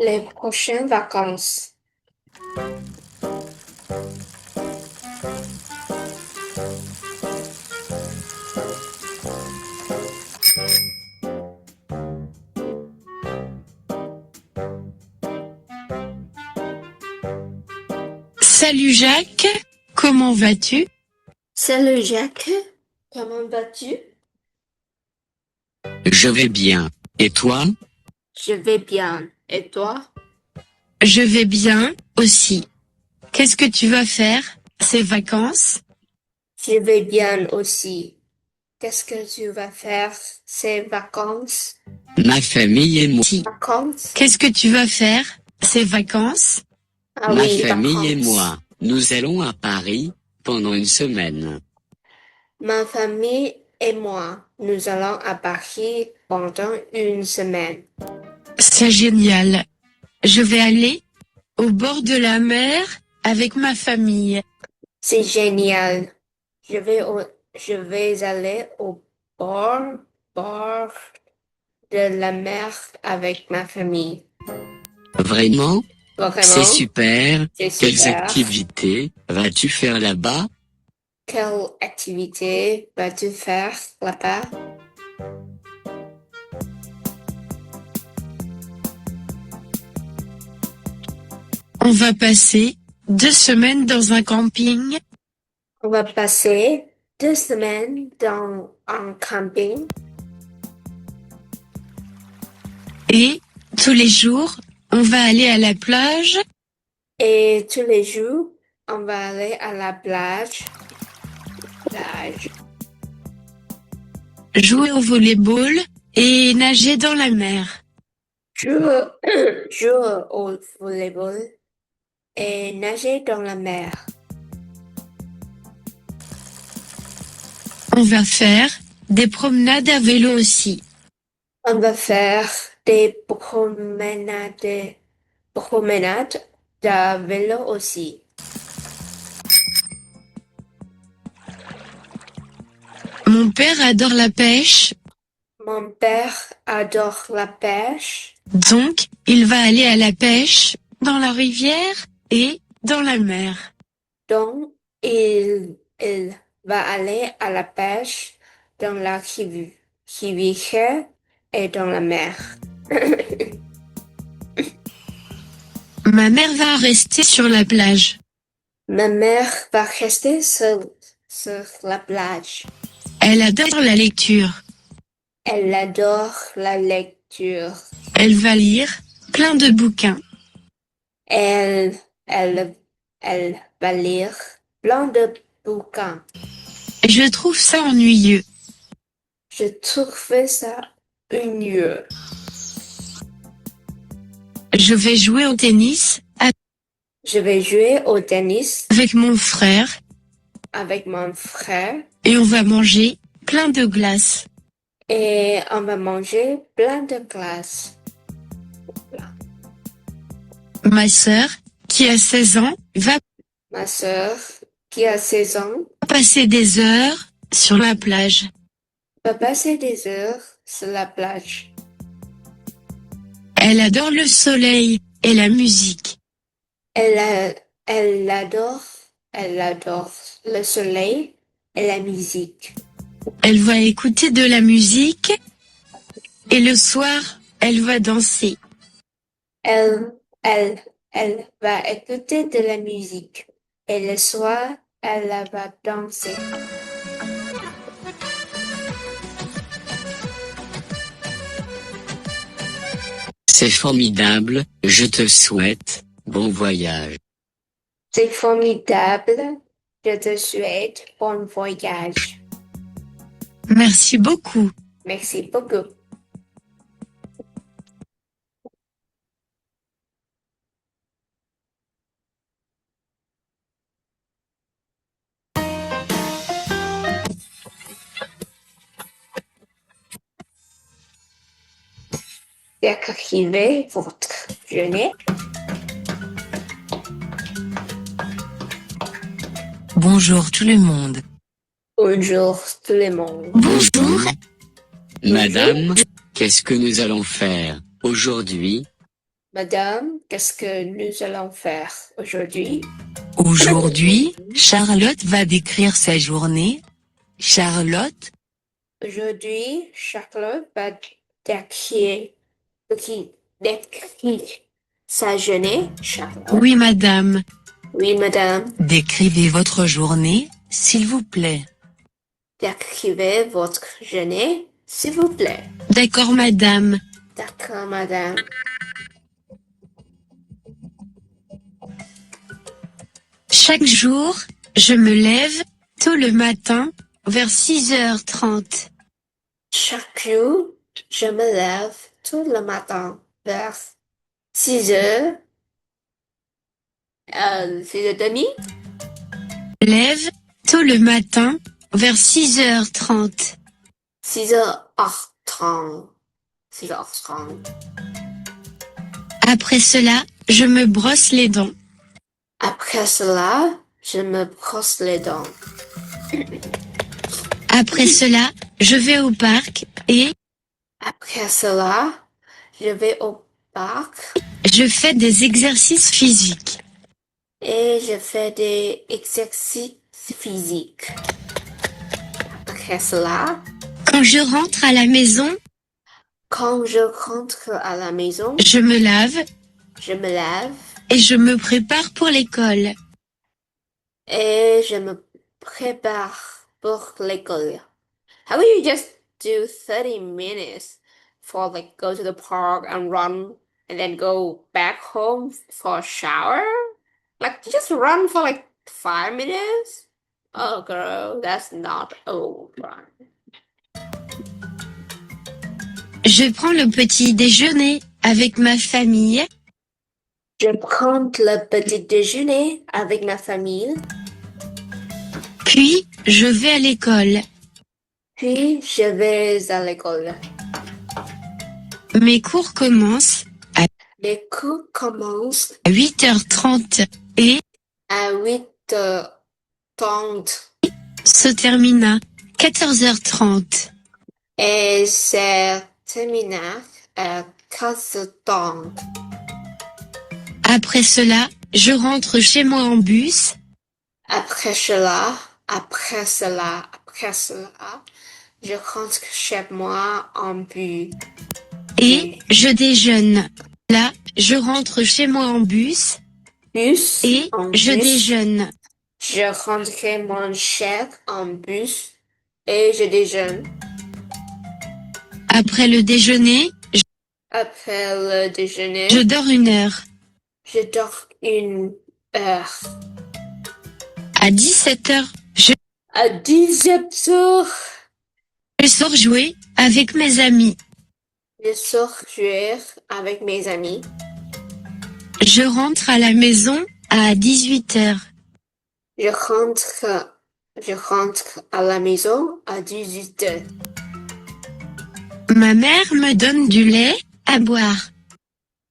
Les prochaines vacances. Salut Jacques, comment vas-tu? Salut Jacques, comment vas-tu? Je vais bien. Et toi? Je vais bien. Et toi? Je vais bien, aussi. Qu'est-ce que tu vas faire, ces vacances? Je vais bien aussi. Qu'est-ce que tu vas faire ces vacances? Ma famille et moi. Vacances? Qu'est-ce que tu vas faire, ces vacances? Ah Ma oui, famille et vacances. moi. Nous allons à Paris pendant une semaine. Ma famille et moi, nous allons à Paris pendant une semaine. C'est génial. Je vais aller au bord de la mer avec ma famille. C'est génial. Je vais aller au bord de la mer avec ma famille. Vraiment? C'est Vraiment, super. c'est Quelles super. activités vas-tu faire là-bas? Quelle activité vas-tu faire là-bas? On va passer 2 semaines dans un camping On va passer 2 semaines dans un camping et tous les jours, on va aller à la plage et tous les jours, on va aller à la plage. jouer au volleyball et nager dans la mer. Jouer au volleyball et nager dans la mer. On va faire des promenades à vélo aussi. On va faire des promenades de vélo aussi. Mon père adore la pêche, Mon père adore la pêche, donc il va aller à la pêche dans la rivière et dans la mer. donc il va aller à la pêche dans la rivière et dans la mer. Ma mère va rester sur la plage. Ma mère va rester sur la plage. Elle adore la lecture. Elle adore la lecture. Elle va lire plein de bouquins. Elle, elle, elle va lire plein de bouquins. Je trouve ça ennuyeux. Je trouvais ça ennuyeux. Je vais jouer au tennis Je vais jouer au tennis avec mon frère avec mon frère et on va manger plein de glaces. et on va manger plein de glaces. Ma sœur, qui a 16 ans, va Ma sœur, qui a 16 ans, passer des heures sur la plage. va passer des heures sur la plage. Elle adore le soleil et la musique. Elle adore le soleil et la musique. Elle va écouter de la musique et le soir, elle va danser. Elle, elle va écouter de la musique et le soir, elle va danser. C'est formidable. Je te souhaite bon voyage. C'est formidable. Je te souhaite bon voyage. Merci beaucoup. Merci beaucoup. Décrivez votre journée. Bonjour tout le monde. Bonjour tout le monde. Bonjour. Madame, qu'est-ce que nous allons faire aujourd'hui? Madame, qu'est-ce que nous allons faire aujourd'hui? Aujourd'hui, Charlotte va décrire sa journée. Charlotte, Aujourd'hui, Charlotte va décrire, décrire sa journée. Charlotte. oui madame, Oui, madame. décrivez votre journée, s'il vous plaît. Décrivez votre journée, s'il vous plaît. D'accord madame. D'accord, madame. Chaque jour, je me lève tôt le matin, vers 6h30. Chaque jour, je me lève tout le matin vers 6 heures, 6h30. Lève tôt le matin, vers 6h30. 6h30. 6h30. Après cela, je me brosse les dents. Après cela, je me brosse les dents. Après cela, je vais au parc et Après cela, je vais au parc je fais des exercices physiques. et je fais des exercices physiques. Après cela, Quand je rentre à la maison, quand je rentre à la maison, je me lave je me lève et je me prépare pour l'école. et je me prépare pour l'école. How about you just do 30 minutes for like go to the park and run and then go back home for a shower? Like just run for like 5 minutes? Oh girl, that's not old run. Je prends le petit déjeuner avec ma famille, Je prends le petit déjeuner avec ma famille, puis je vais à l'école. puis je vais à l'école. Mes cours commencent Les cours commencent à 8h30 et à 8h30 se terminent à 14h30. et c'est terminé à 4h30. Après cela, je rentre chez moi en bus Après cela, je rentre chez moi en bus. et je déjeune. Là, je rentre chez moi en bus Bus, et en je bus. déjeune. Je rentre mon chèque en bus et je déjeune. Après le déjeuner, Après le déjeuner, je dors 1 heure. je dors 1 heure. À 17h, À 17h, je sors jouer avec mes amis. je sors jouer avec mes amis. Je rentre à la maison à 18h. Je rentre à la maison à 18h. Ma mère me donne du lait à boire.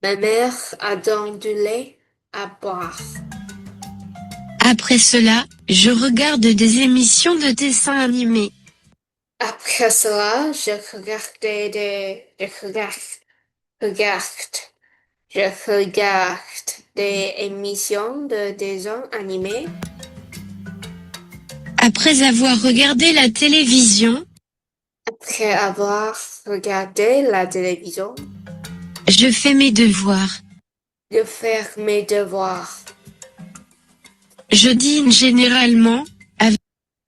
Ma mère a donné du lait à boire. Après cela, je regarde des émissions de dessins animés. Après cela, je regarde des émissions de dessins animés. Après avoir regardé la télévision, Après avoir regardé la télévision, je fais mes devoirs. je fais mes devoirs. Je dîne généralement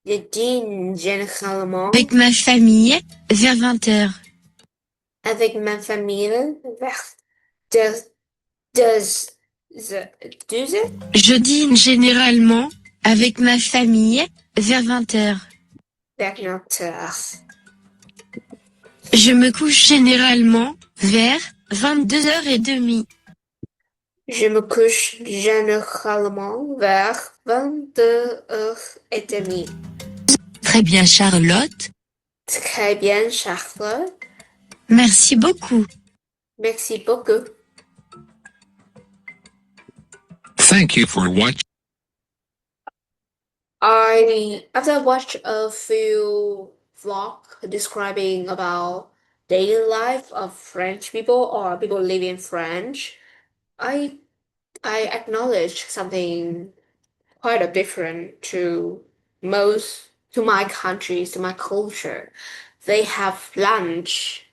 Je dîne généralement avec ma famille vers 20h. avec ma famille vers 2 heures. Je dîne généralement avec ma famille vers 20h. Vers 20h. Je me couche généralement vers 22h30. Je me couche généralement vers 22h30. Très bien Charlotte, Très bien, Charlotte. merci beaucoup. Merci beaucoup. Thank you for watching. After I watched a few vlogs describing about daily life of French people or people living in French, I I acknowledge something quite a different to my countries, to my culture. They have lunch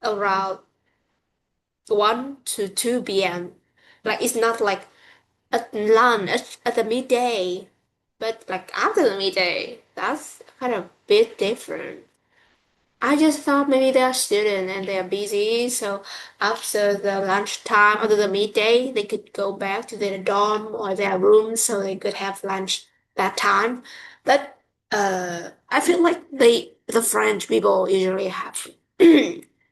around 1 to 2 p.m. Like it's not like at lunch at the midday, but like after the midday. That's kind of bit different. I just thought maybe they are students and they are busy, so after the lunchtime, after the midday, they could go back to their dorm or their room so they could have lunch that time. But I feel like the French people usually have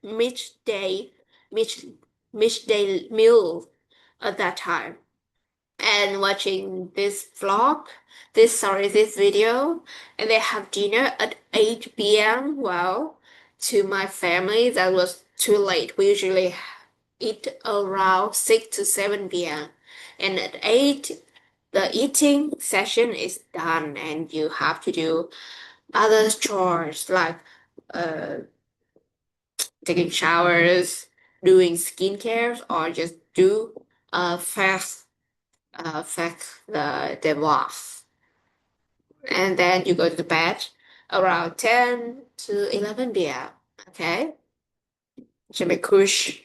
midday mid midday meal at that time and watching this video, and they have dinner at 8 p.m. Well, to my family, that was too late. We usually eat around 6 to 7 p.m. And at 8, the eating session is done, and you have to do other chores like uh, taking showers, doing skincare, or just do fast affect the walls. And then you go to bed around 10 to 11 p.m. Okay? Je me couche.